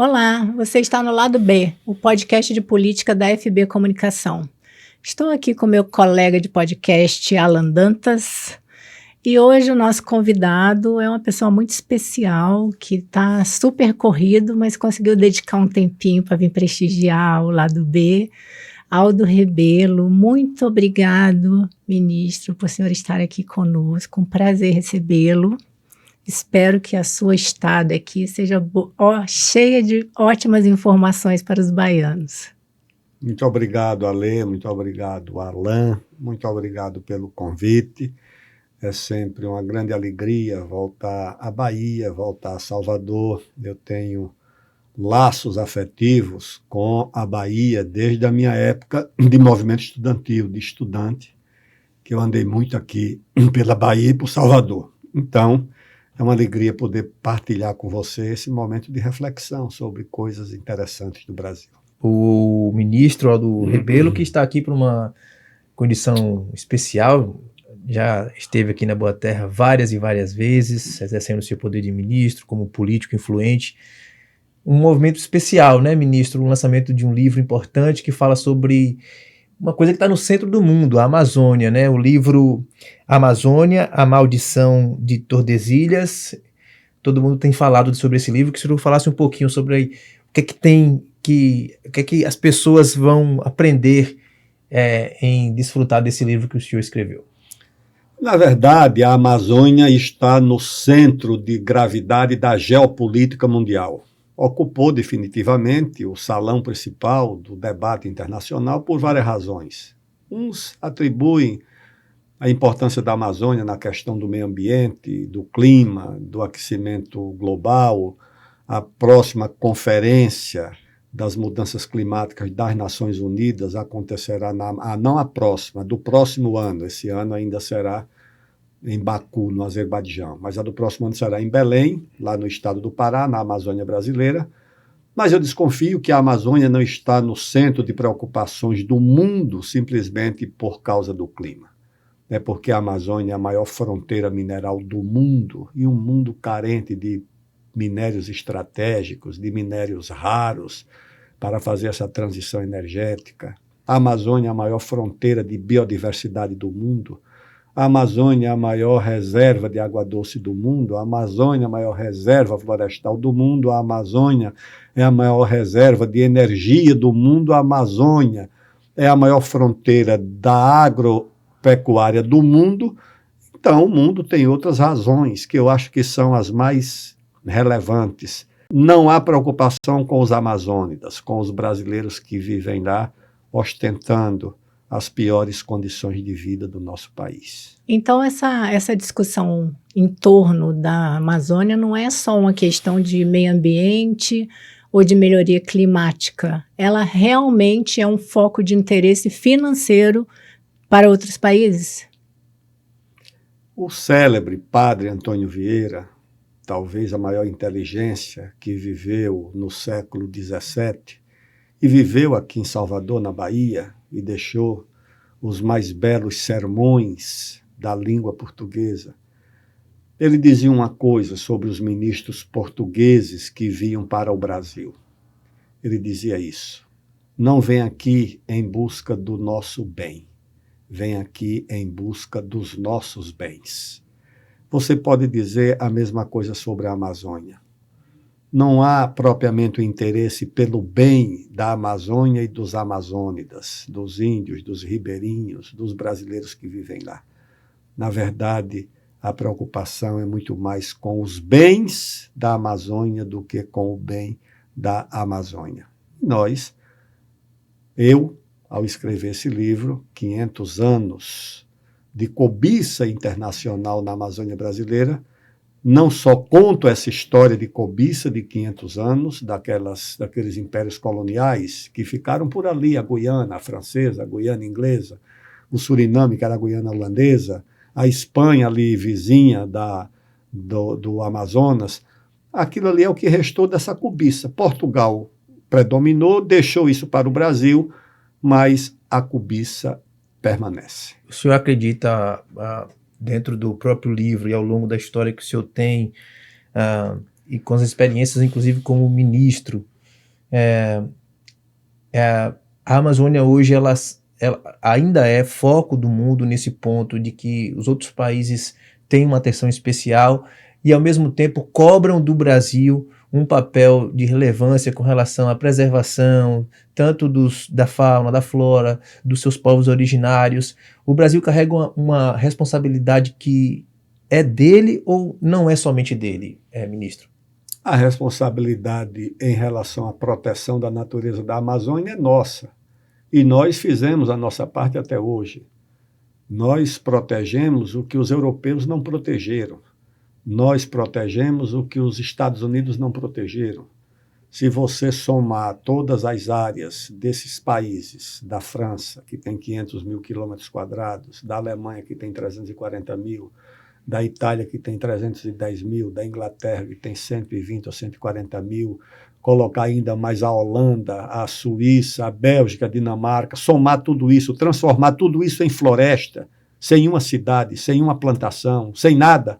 Olá, você está no Lado B, o podcast de política da FB Comunicação. Estou aqui com meu colega de podcast, Alan Dantas, e hoje o nosso convidado é uma pessoa muito especial, que está super corrido, mas conseguiu dedicar um tempinho para vir prestigiar o Lado B. Aldo Rebelo, muito obrigado, ministro, por o senhor estar aqui conosco, um prazer recebê-lo. Espero que a sua estada aqui seja cheia de ótimas informações para os baianos. Muito obrigado, Alê, muito obrigado, Alan, muito obrigado pelo convite. É sempre uma grande alegria voltar à Bahia, voltar a Salvador. Eu tenho laços afetivos com a Bahia desde a minha época de movimento estudantil, de estudante, que eu andei muito aqui pela Bahia e por Salvador. Então, é uma alegria poder partilhar com você esse momento de reflexão sobre coisas interessantes do Brasil. O ministro Aldo Rebelo, que está aqui por uma condição especial, já esteve aqui na Boa Terra várias e várias vezes, exercendo seu poder de ministro, como político influente. Um movimento especial, né, ministro? O lançamento de um livro importante que fala sobre uma coisa que está no centro do mundo, a Amazônia, né? O livro Amazônia, a Maldição de Tordesilhas. Todo mundo tem falado sobre esse livro. Que o senhor falasse um pouquinho sobre o que é que as pessoas vão aprender em desfrutar desse livro que o senhor escreveu. Na verdade, a Amazônia está no centro de gravidade da geopolítica mundial. Ocupou definitivamente o salão principal do debate internacional por várias razões. Uns atribuem a importância da Amazônia na questão do meio ambiente, do clima, do aquecimento global, a próxima conferência das mudanças climáticas das Nações Unidas acontecerá não a próxima, do próximo ano. Esse ano ainda será em Baku, no Azerbaijão, mas a do próximo ano será em Belém, lá no estado do Pará, na Amazônia brasileira. Mas eu desconfio que a Amazônia não está no centro de preocupações do mundo simplesmente por causa do clima. É porque a Amazônia é a maior fronteira mineral do mundo e um mundo carente de minérios estratégicos, de minérios raros para fazer essa transição energética. A Amazônia é a maior fronteira de biodiversidade do mundo. A Amazônia é a maior reserva de água doce do mundo, a Amazônia é a maior reserva florestal do mundo, a Amazônia é a maior reserva de energia do mundo, a Amazônia é a maior fronteira da agropecuária do mundo. Então, o mundo tem outras razões que eu acho que são as mais relevantes. Não há preocupação com os amazônidas, com os brasileiros que vivem lá ostentando as piores condições de vida do nosso país. Então, essa discussão em torno da Amazônia não é só uma questão de meio ambiente ou de melhoria climática. Ela realmente é um foco de interesse financeiro para outros países? O célebre padre Antônio Vieira, talvez a maior inteligência que viveu no século XVII, e viveu aqui em Salvador, na Bahia, e deixou os mais belos sermões da língua portuguesa. Ele dizia uma coisa sobre os ministros portugueses que vinham para o Brasil. Ele dizia isso: não vem aqui em busca do nosso bem, vem aqui em busca dos nossos bens. Você pode dizer a mesma coisa sobre a Amazônia. Não há propriamente o interesse pelo bem da Amazônia e dos amazônidas, dos índios, dos ribeirinhos, dos brasileiros que vivem lá. Na verdade, a preocupação é muito mais com os bens da Amazônia do que com o bem da Amazônia. Eu, ao escrever esse livro, 500 anos de cobiça internacional na Amazônia brasileira, não só conto essa história de cobiça de 500 anos, daqueles impérios coloniais que ficaram por ali, a Guiana francesa, a Guiana inglesa, o Suriname, que era a Guiana holandesa, a Espanha ali vizinha do Amazonas. Aquilo ali é o que restou dessa cobiça. Portugal predominou, deixou isso para o Brasil, mas a cobiça permanece. O senhor acredita, dentro do próprio livro e ao longo da história que o senhor tem, e com as experiências, inclusive como ministro, A Amazônia hoje ela ainda é foco do mundo nesse ponto de que os outros países têm uma atenção especial e, ao mesmo tempo, cobram do Brasil um papel de relevância com relação à preservação, tanto da fauna, da flora, dos seus povos originários. O Brasil carrega uma responsabilidade que é dele ou não é somente dele, ministro? A responsabilidade em relação à proteção da natureza da Amazônia é nossa. E nós fizemos a nossa parte até hoje. Nós protegemos o que os europeus não protegeram. Nós protegemos o que os Estados Unidos não protegeram. Se você somar todas as áreas desses países, da França, que tem 500 mil quilômetros quadrados, da Alemanha, que tem 340 mil, da Itália, que tem 310 mil, da Inglaterra, que tem 120 ou 140 mil, colocar ainda mais a Holanda, a Suíça, a Bélgica, a Dinamarca, somar tudo isso, transformar tudo isso em floresta, sem uma cidade, sem uma plantação, sem nada,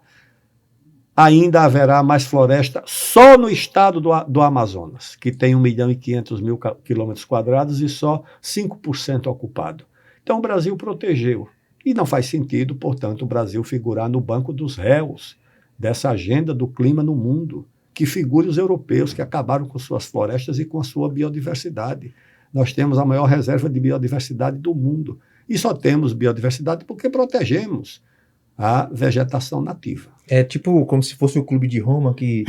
ainda haverá mais floresta só no estado do Amazonas, que tem 1.500.000 quilômetros quadrados e só 5% ocupado. Então o Brasil protegeu. E não faz sentido, portanto, o Brasil figurar no banco dos réus dessa agenda do clima no mundo, que figure os europeus que acabaram com suas florestas e com a sua biodiversidade. Nós temos a maior reserva de biodiversidade do mundo. E só temos biodiversidade porque protegemos a vegetação nativa. É tipo como se fosse o Clube de Roma que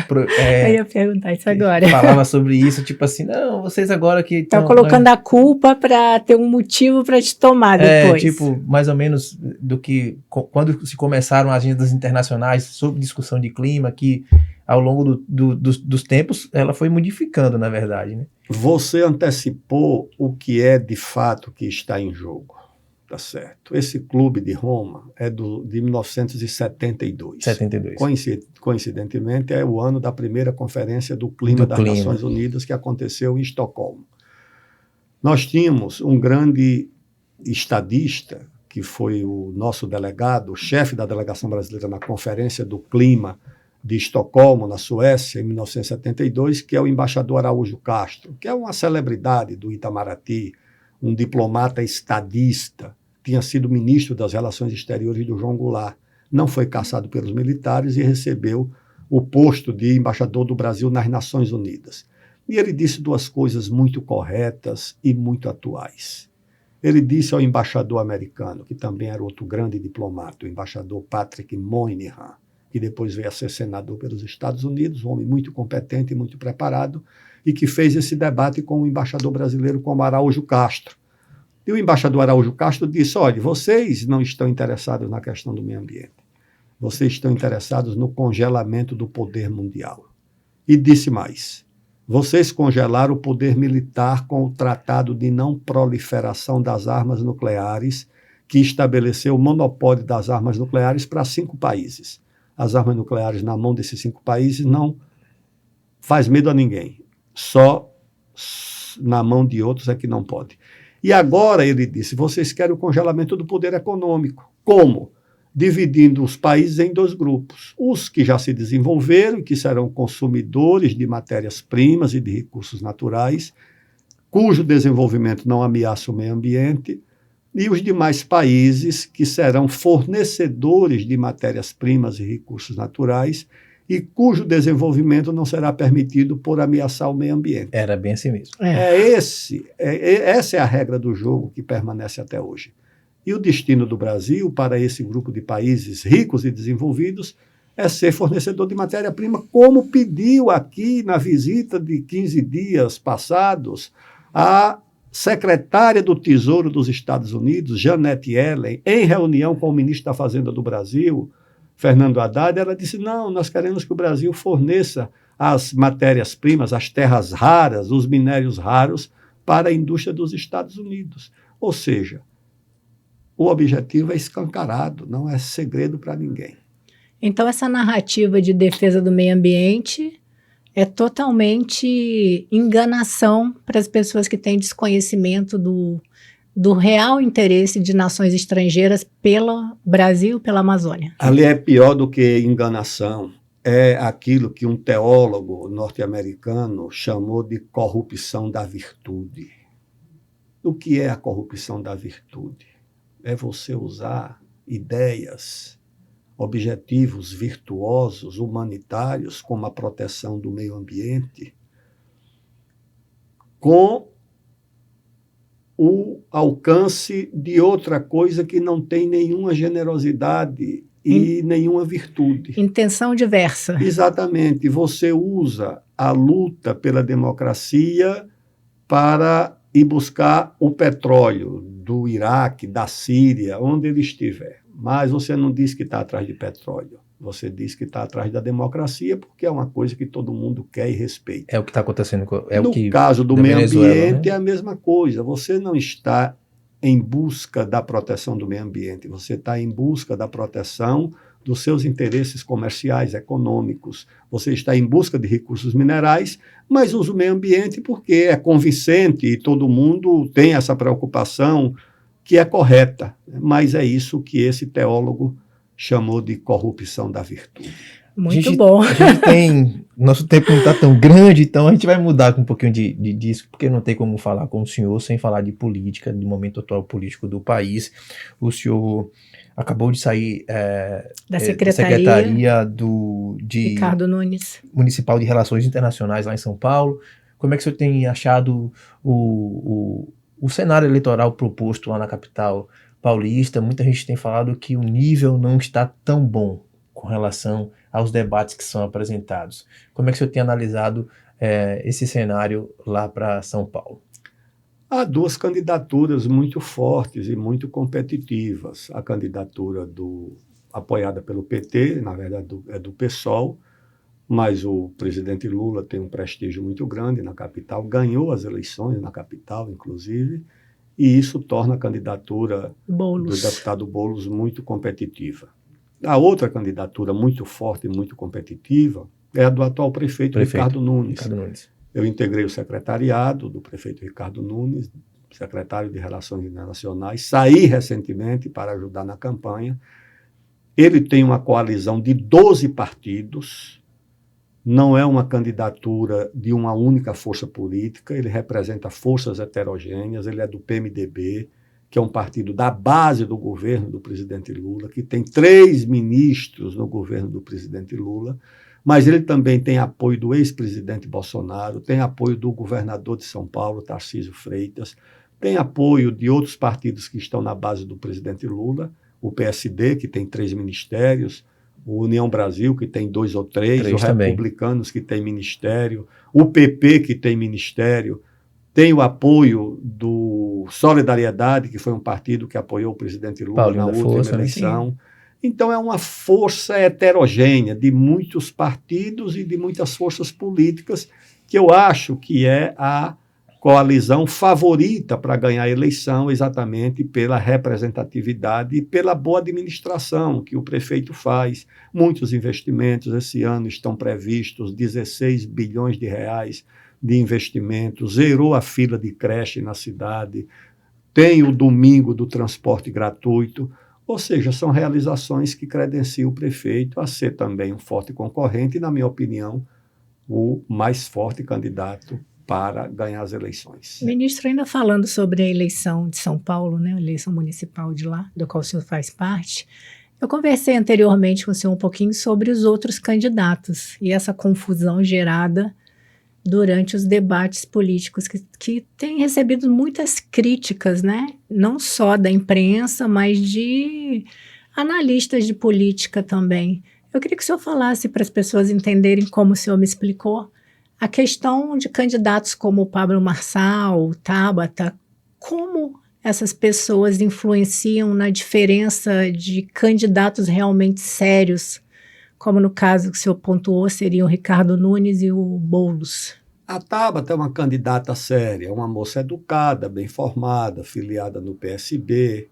eu ia perguntar isso agora. Falava sobre isso, tipo assim, não, vocês agora que estão colocando a culpa para ter um motivo para te tomar depois. Tipo, mais ou menos do que quando se começaram as agendas internacionais sobre discussão de clima, que ao longo dos tempos ela foi modificando, na verdade, né? Você antecipou o que é de fato que está em jogo. Tá certo. Esse Clube de Roma é de 1972. 72. Coincidentemente, é o ano da primeira Conferência do Clima das Nações Unidas, que aconteceu em Estocolmo. Nós tínhamos um grande estadista, que foi o nosso delegado, o chefe da delegação brasileira na Conferência do Clima de Estocolmo, na Suécia, em 1972, que é o embaixador Araújo Castro, que é uma celebridade do Itamaraty, um diplomata estadista, tinha sido ministro das Relações Exteriores do João Goulart, não foi caçado pelos militares e recebeu o posto de embaixador do Brasil nas Nações Unidas. E ele disse duas coisas muito corretas e muito atuais. Ele disse ao embaixador americano, que também era outro grande diplomata, o embaixador Patrick Moynihan, que depois veio a ser senador pelos Estados Unidos, um homem muito competente e muito preparado, e que fez esse debate com o embaixador brasileiro, como Araújo Castro. E o embaixador Araújo Castro disse, olha, vocês não estão interessados na questão do meio ambiente, vocês estão interessados no congelamento do poder mundial. E disse mais, vocês congelaram o poder militar com o Tratado de Não Proliferação das Armas Nucleares, que estabeleceu o monopólio das armas nucleares para 5 países. As armas nucleares na mão desses 5 países não faz medo a ninguém. Só na mão de outros é que não pode. E agora, ele disse, vocês querem o congelamento do poder econômico. Como? Dividindo os países em 2 grupos. Os que já se desenvolveram, que serão consumidores de matérias-primas e de recursos naturais, cujo desenvolvimento não ameaça o meio ambiente, e os demais países que serão fornecedores de matérias-primas e recursos naturais, e cujo desenvolvimento não será permitido por ameaçar o meio ambiente. Era bem assim mesmo. Essa é a regra do jogo que permanece até hoje. E o destino do Brasil para esse grupo de países ricos e desenvolvidos é ser fornecedor de matéria-prima, como pediu aqui na visita de 15 dias passados a secretária do Tesouro dos Estados Unidos, Janet Yellen, em reunião com o ministro da Fazenda do Brasil, Fernando Haddad, ela disse, não, nós queremos que o Brasil forneça as matérias-primas, as terras raras, os minérios raros para a indústria dos Estados Unidos. Ou seja, o objetivo é escancarado, não é segredo para ninguém. Então, essa narrativa de defesa do meio ambiente é totalmente enganação para as pessoas que têm desconhecimento do real interesse de nações estrangeiras pelo Brasil, pela Amazônia. Ali é pior do que enganação, é aquilo que um teólogo norte-americano chamou de corrupção da virtude. O que é a corrupção da virtude? É você usar ideias, objetivos virtuosos, humanitários, como a proteção do meio ambiente, com o alcance de outra coisa que não tem nenhuma generosidade e nenhuma virtude. Intenção diversa. Exatamente. Você usa a luta pela democracia para ir buscar o petróleo do Iraque, da Síria, onde ele estiver. Mas você não diz que está atrás de petróleo. Você diz que está atrás da democracia porque é uma coisa que todo mundo quer e respeita. É o que está acontecendo. No caso do meio ambiente, é a mesma coisa. Você não está em busca da proteção do meio ambiente. Você está em busca da proteção dos seus interesses comerciais, econômicos. Você está em busca de recursos minerais, mas usa o meio ambiente porque é convincente e todo mundo tem essa preocupação que é correta. Mas é isso que esse teólogo chamou de corrupção da virtude. Muito bom. A gente tem... Nosso tempo não está tão grande, então a gente vai mudar com um pouquinho disso, porque não tem como falar com o senhor sem falar de política, do momento atual político do país. O senhor acabou de sair da Secretaria de Ricardo Nunes, Municipal de Relações Internacionais lá em São Paulo. Como é que o senhor tem achado o cenário eleitoral proposto lá na capital paulista? Muita gente tem falado que o nível não está tão bom com relação aos debates que são apresentados. Como é que o senhor tem analisado esse cenário lá para São Paulo? Há duas candidaturas muito fortes e muito competitivas. A candidatura apoiada pelo PT, na verdade é do PSOL, mas o presidente Lula tem um prestígio muito grande na capital, ganhou as eleições na capital, inclusive, e isso torna a candidatura do deputado Boulos muito competitiva. A outra candidatura muito forte e muito competitiva é a do atual prefeito Ricardo Nunes. Eu integrei o secretariado do prefeito Ricardo Nunes, secretário de Relações Internacionais, saí recentemente para ajudar na campanha. Ele tem uma coalizão de 12 partidos, não é uma candidatura de uma única força política, ele representa forças heterogêneas, ele é do PMDB, que é um partido da base do governo do presidente Lula, que tem 3 ministros no governo do presidente Lula, mas ele também tem apoio do ex-presidente Bolsonaro, tem apoio do governador de São Paulo, Tarcísio Freitas, tem apoio de outros partidos que estão na base do presidente Lula, o PSD, que tem 3 ministérios, o União Brasil, que tem 2 ou 3, os Republicanos, que tem ministério, o PP, que tem ministério, tem o apoio do Solidariedade, que foi um partido que apoiou o presidente Lula na última eleição. Então, é uma força heterogênea de muitos partidos e de muitas forças políticas, que eu acho que é a coalizão favorita para ganhar a eleição, exatamente pela representatividade e pela boa administração que o prefeito faz. Muitos investimentos esse ano estão previstos, 16 bilhões de reais de investimentos, zerou a fila de creche na cidade, tem o domingo do transporte gratuito, ou seja, são realizações que credenciam o prefeito a ser também um forte concorrente e, na minha opinião, o mais forte candidato para ganhar as eleições. Ministro, ainda falando sobre a eleição de São Paulo, né, a eleição municipal de lá, do qual o senhor faz parte, eu conversei anteriormente com o senhor um pouquinho sobre os outros candidatos e essa confusão gerada durante os debates políticos que têm recebido muitas críticas, né? Não só da imprensa, mas de analistas de política também. Eu queria que o senhor falasse para as pessoas entenderem como o senhor me explicou a questão de candidatos como o Pablo Marçal, o Tabata, como essas pessoas influenciam na diferença de candidatos realmente sérios, como no caso que o senhor pontuou, seriam o Ricardo Nunes e o Boulos. A Tabata é uma candidata séria, uma moça educada, bem formada, filiada no PSB,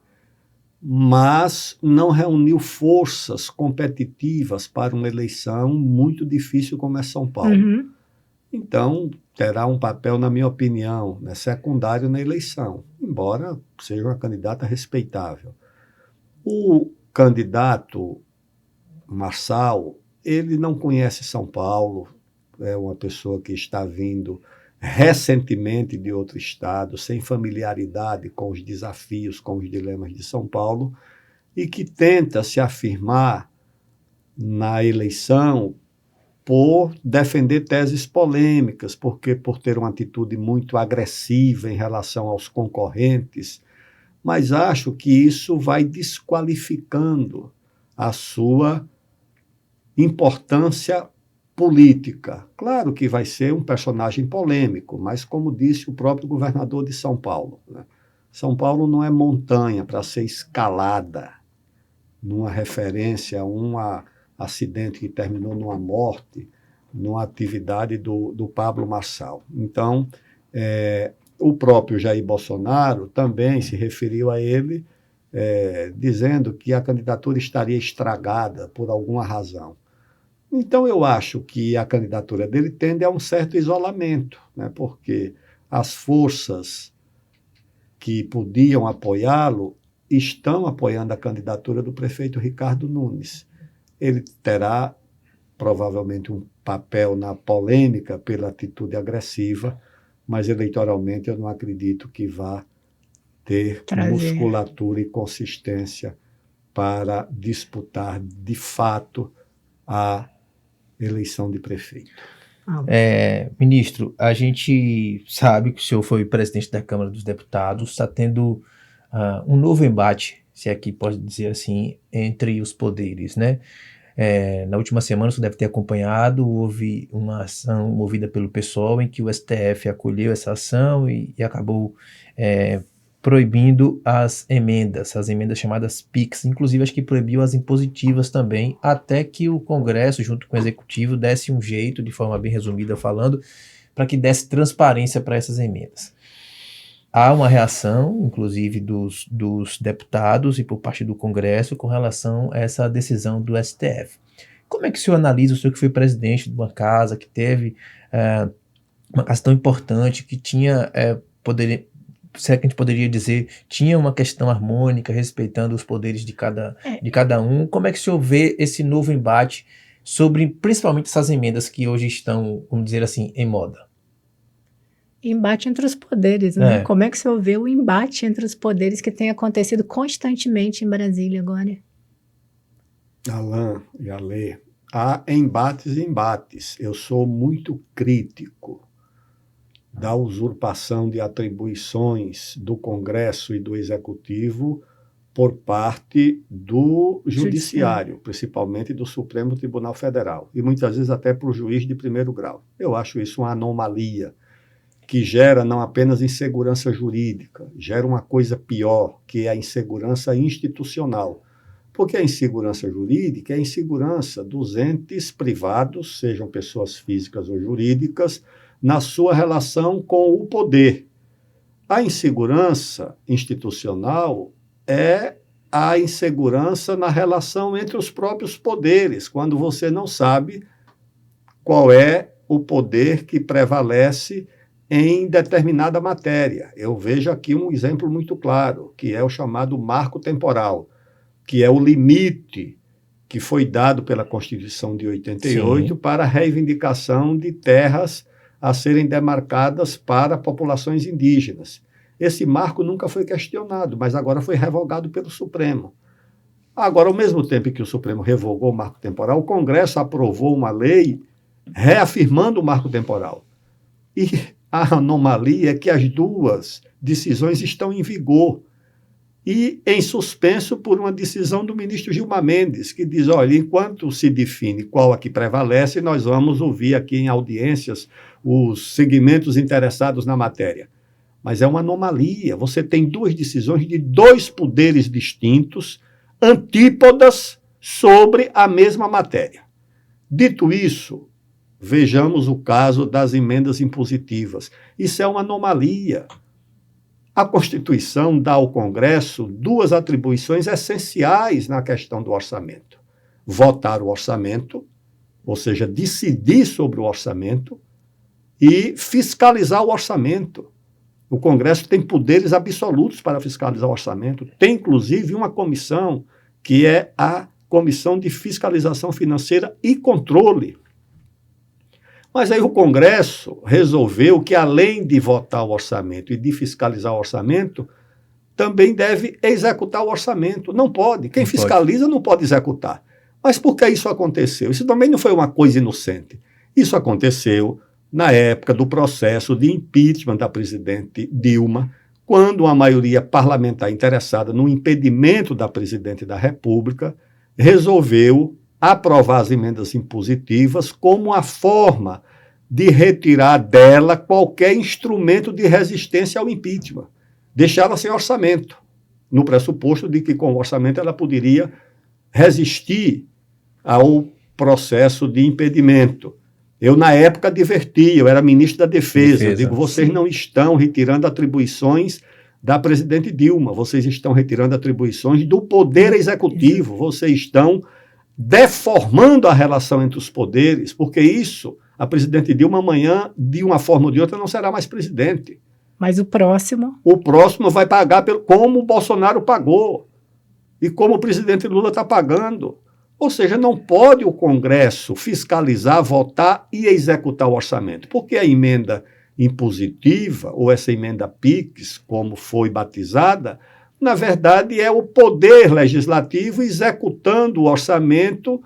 mas não reuniu forças competitivas para uma eleição muito difícil como é São Paulo. Uhum. Então, terá um papel, na minha opinião, secundário na eleição, embora seja uma candidata respeitável. O candidato Marçal, ele não conhece São Paulo, é uma pessoa que está vindo recentemente de outro estado, sem familiaridade com os desafios, com os dilemas de São Paulo, e que tenta se afirmar na eleição por defender teses polêmicas, porque por ter uma atitude muito agressiva em relação aos concorrentes, mas acho que isso vai desqualificando a sua importância política. Claro que vai ser um personagem polêmico, mas como disse o próprio governador de São Paulo, né? São Paulo não é montanha para ser escalada numa referência a um acidente que terminou numa morte, numa atividade do Pablo Marçal. Então, o próprio Jair Bolsonaro também se referiu a ele, dizendo que a candidatura estaria estragada por alguma razão. Então, eu acho que a candidatura dele tende a um certo isolamento, né? Porque as forças que podiam apoiá-lo estão apoiando a candidatura do prefeito Ricardo Nunes. Ele terá, provavelmente, um papel na polêmica pela atitude agressiva, mas eleitoralmente eu não acredito que vá ter musculatura e consistência para disputar, de fato, a eleição de prefeito. Ministro, a gente sabe que o senhor foi presidente da Câmara dos Deputados, está tendo um novo embate, se aqui pode dizer assim, entre os poderes, né? Na última semana, você deve ter acompanhado, houve uma ação movida pelo PSOL em que o STF acolheu essa ação e acabou proibindo as emendas chamadas PIX, inclusive acho que proibiu as impositivas também, até que o Congresso, junto com o Executivo, desse um jeito, de forma bem resumida falando, para que desse transparência para essas emendas. Há uma reação, inclusive, dos deputados e por parte do Congresso com relação a essa decisão do STF. Como é que o senhor analisa, o senhor que foi presidente de uma casa que teve uma casa tão importante, que tinha, se é que a gente poderia dizer, tinha uma questão harmônica, respeitando os poderes de cada um. Como é que o senhor vê esse novo embate sobre, principalmente, essas emendas que hoje estão, vamos dizer assim, em moda? Embate entre os poderes, né? Como é que o senhor vê o embate entre os poderes que tem acontecido constantemente em Brasília agora? Alain e Alê, há embates e embates. Eu sou muito crítico da usurpação de atribuições do Congresso e do Executivo por parte do Judiciário, principalmente do Supremo Tribunal Federal, e muitas vezes até para o juiz de primeiro grau. Eu acho isso uma anomalia que gera não apenas insegurança jurídica, gera uma coisa pior, que é a insegurança institucional. Porque a insegurança jurídica é a insegurança dos entes privados, sejam pessoas físicas ou jurídicas, na sua relação com o poder. A insegurança institucional é a insegurança na relação entre os próprios poderes, quando você não sabe qual é o poder que prevalece em determinada matéria. Eu vejo aqui um exemplo muito claro, que é o chamado marco temporal, que é o limite que foi dado pela Constituição de 88 para a reivindicação de terras a serem demarcadas para populações indígenas. Esse marco nunca foi questionado, mas agora foi revogado pelo Supremo. Agora, ao mesmo tempo que o Supremo revogou o marco temporal, o Congresso aprovou uma lei reafirmando o marco temporal. E a anomalia é que as duas decisões estão em vigor e em suspenso por uma decisão do ministro Gilmar Mendes, que diz, olha, enquanto se define qual a que prevalece, nós vamos ouvir aqui em audiências os segmentos interessados na matéria. Mas é uma anomalia. Você tem duas decisões de dois poderes distintos, antípodas, sobre a mesma matéria. Dito isso, vejamos o caso das emendas impositivas. Isso é uma anomalia. A Constituição dá ao Congresso duas atribuições essenciais na questão do orçamento. Votar o orçamento, ou seja, decidir sobre o orçamento, e fiscalizar o orçamento. O Congresso tem poderes absolutos para fiscalizar o orçamento. Tem, inclusive, uma comissão que é a Comissão de Fiscalização Financeira e Controle. Mas aí o Congresso resolveu que, além de votar o orçamento e de fiscalizar o orçamento, também deve executar o orçamento. Não pode. Quem fiscaliza não pode executar. Mas por que isso aconteceu? Isso também não foi uma coisa inocente. Isso aconteceu na época do processo de impeachment da presidente Dilma, quando uma maioria parlamentar interessada no impedimento da presidente da República resolveu aprovar as emendas impositivas como a forma de retirar dela qualquer instrumento de resistência ao impeachment. Deixá-la sem orçamento, no pressuposto de que com o orçamento ela poderia resistir ao processo de impedimento. Eu, na época, adverti, eu era ministro da Defesa. Eu digo, vocês não estão retirando atribuições da presidente Dilma, vocês estão retirando atribuições do Poder Executivo, vocês estão deformando a relação entre os poderes, porque isso, a presidente Dilma amanhã, de uma forma ou de outra, não será mais presidente. Mas o próximo? O próximo vai pagar como o Bolsonaro pagou e como o presidente Lula está pagando. Ou seja, não pode o Congresso fiscalizar, votar e executar o orçamento, porque a emenda impositiva, ou essa emenda PIX, como foi batizada, na verdade é o Poder Legislativo executando o orçamento,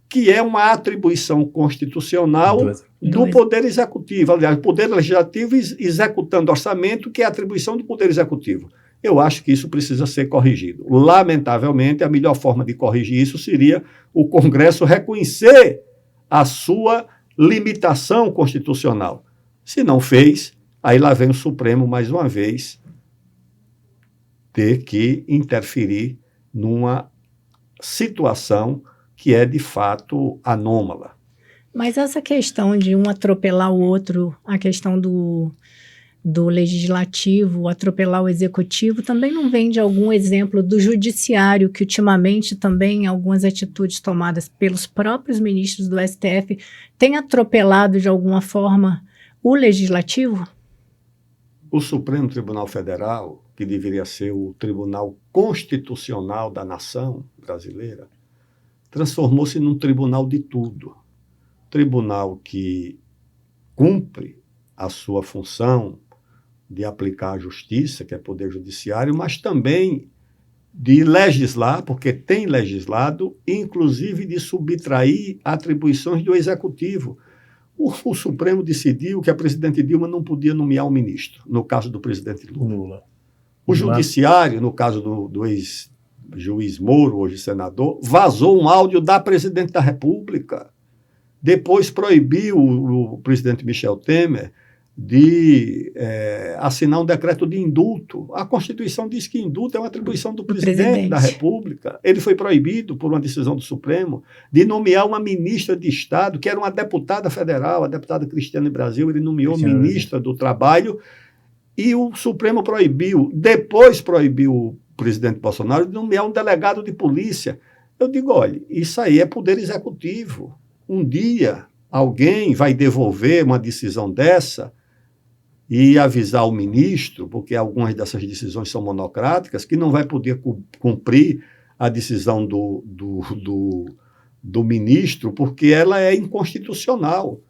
que é uma atribuição constitucional do Poder Executivo. Aliás, o Poder Legislativo executando orçamento, que é a atribuição do Poder Executivo. Eu acho que isso precisa ser corrigido. Lamentavelmente, a melhor forma de corrigir isso seria o Congresso reconhecer a sua limitação constitucional. Se não fez, aí lá vem o Supremo, mais uma vez, ter que interferir numa situação que é, de fato, anômala. Mas essa questão de um atropelar o outro, a questão do legislativo atropelar o executivo, também não vem de algum exemplo do judiciário, que ultimamente também algumas atitudes tomadas pelos próprios ministros do STF têm atropelado de alguma forma o legislativo? O Supremo Tribunal Federal, que deveria ser o tribunal constitucional da nação brasileira, transformou-se num tribunal de tudo. Tribunal que cumpre a sua função de aplicar a justiça, que é poder judiciário, mas também de legislar, porque tem legislado, inclusive de subtrair atribuições do Executivo. O Supremo decidiu que a presidente Dilma não podia nomear um ministro, no caso do presidente Lula. O Judiciário, no caso do ex-juiz Moro, hoje senador, vazou um áudio da presidente da República. Depois proibiu o presidente Michel Temer de assinar um decreto de indulto. A Constituição diz que indulto é uma atribuição do presidente da República. Ele foi proibido, por uma decisão do Supremo, de nomear uma ministra de Estado, que era uma deputada federal, a deputada Cristiane Brasil. Ele nomeou ministra do Trabalho e o Supremo proibiu. Depois proibiu o presidente Bolsonaro de nomear um delegado de polícia. Eu digo, olha, isso aí é poder executivo. Um dia alguém vai devolver uma decisão dessa e avisar o ministro, porque algumas dessas decisões são monocráticas, que não vai poder cumprir a decisão do ministro, porque ela é inconstitucional.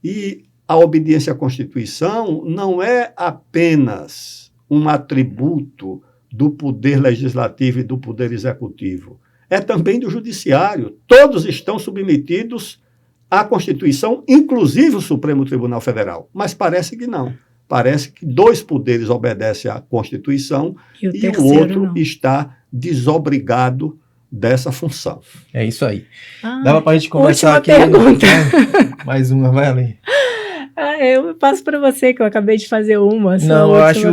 E a obediência à Constituição não é apenas um atributo do Poder Legislativo e do Poder Executivo, é também do Judiciário. Todos estão submetidos à Constituição, inclusive o Supremo Tribunal Federal. Mas parece que não. Parece que dois poderes obedecem à Constituição e o outro não. Está desobrigado dessa função. É isso aí. Dava para a gente conversar aqui. Pergunta. Mais uma, vai ali. Eu passo para você, que eu acabei de fazer uma. Não, eu acho,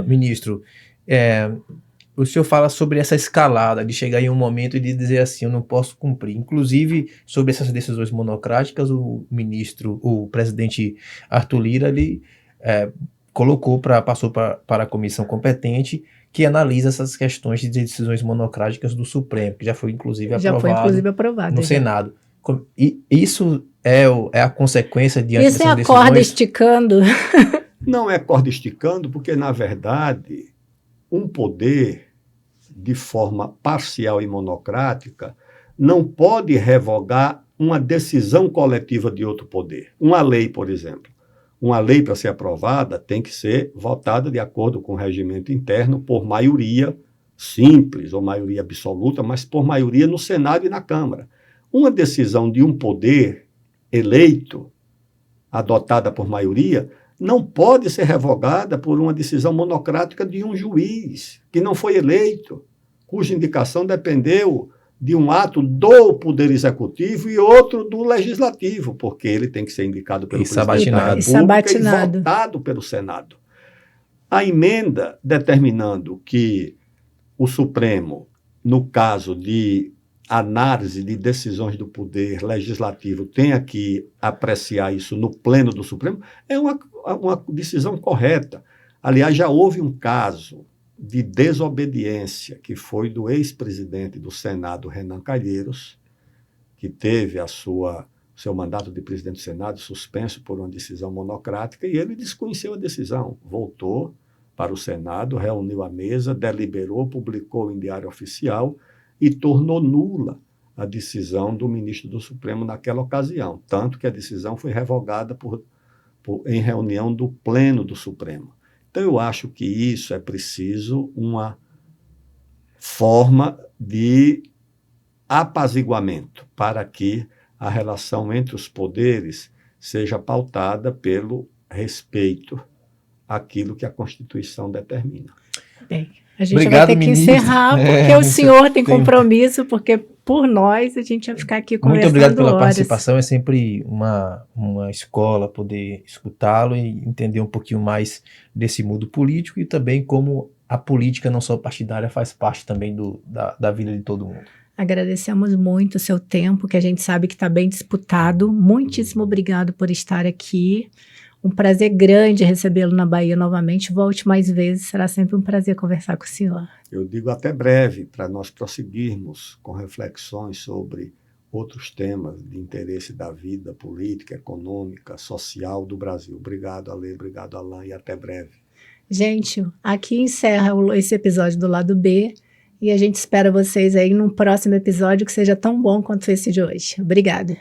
ministro, o senhor fala sobre essa escalada, de chegar em um momento e de dizer assim, eu não posso cumprir. Inclusive, sobre essas decisões monocráticas, o presidente Arthur Lira, ele passou para a comissão competente que analisa essas questões de decisões monocráticas do Supremo, que já foi inclusive aprovado no Senado. E isso é a consequência diante dessas decisões? Isso é a corda esticando? Não é corda esticando, porque, na verdade, um poder, de forma parcial e monocrática, não pode revogar uma decisão coletiva de outro poder. Uma lei, por exemplo. Uma lei, para ser aprovada, tem que ser votada de acordo com o regimento interno por maioria simples ou maioria absoluta, mas por maioria no Senado e na Câmara. Uma decisão de um poder eleito, adotada por maioria, não pode ser revogada por uma decisão monocrática de um juiz que não foi eleito, cuja indicação dependeu de um ato do Poder Executivo e outro do Legislativo, porque ele tem que ser indicado pelo presidente da República e votado pelo Senado. A emenda determinando que o Supremo, no caso de análise de decisões do Poder Legislativo, tenha que apreciar isso no pleno do Supremo, é uma decisão correta. Aliás, já houve um caso de desobediência, que foi do ex-presidente do Senado, Renan Calheiros, que teve seu mandato de presidente do Senado suspenso por uma decisão monocrática, e ele desconheceu a decisão, voltou para o Senado, reuniu a mesa, deliberou, publicou em Diário Oficial e tornou nula a decisão do ministro do Supremo naquela ocasião, tanto que a decisão foi revogada em reunião do Pleno do Supremo. Então, eu acho que isso é preciso uma forma de apaziguamento para que a relação entre os poderes seja pautada pelo respeito àquilo que a Constituição determina. Bem, a gente vai ter que encerrar, porque o senhor tem compromisso, porque por nós a gente vai ficar aqui conversando. Muito obrigado pela horas. participação, é sempre uma escola poder escutá-lo e entender um pouquinho mais desse mundo político e também como a política não só partidária faz parte também da vida de todo mundo. Agradecemos muito o seu tempo, que a gente sabe que está bem disputado. Muitíssimo obrigado por estar aqui. Um prazer grande recebê-lo na Bahia novamente. Volte mais vezes, será sempre um prazer conversar com o senhor. Eu digo até breve, para nós prosseguirmos com reflexões sobre outros temas de interesse da vida política, econômica, social do Brasil. Obrigado, Ale, obrigado, Alain, e até breve. Gente, aqui encerra esse episódio do Lado B, e a gente espera vocês aí num próximo episódio que seja tão bom quanto esse de hoje. Obrigada.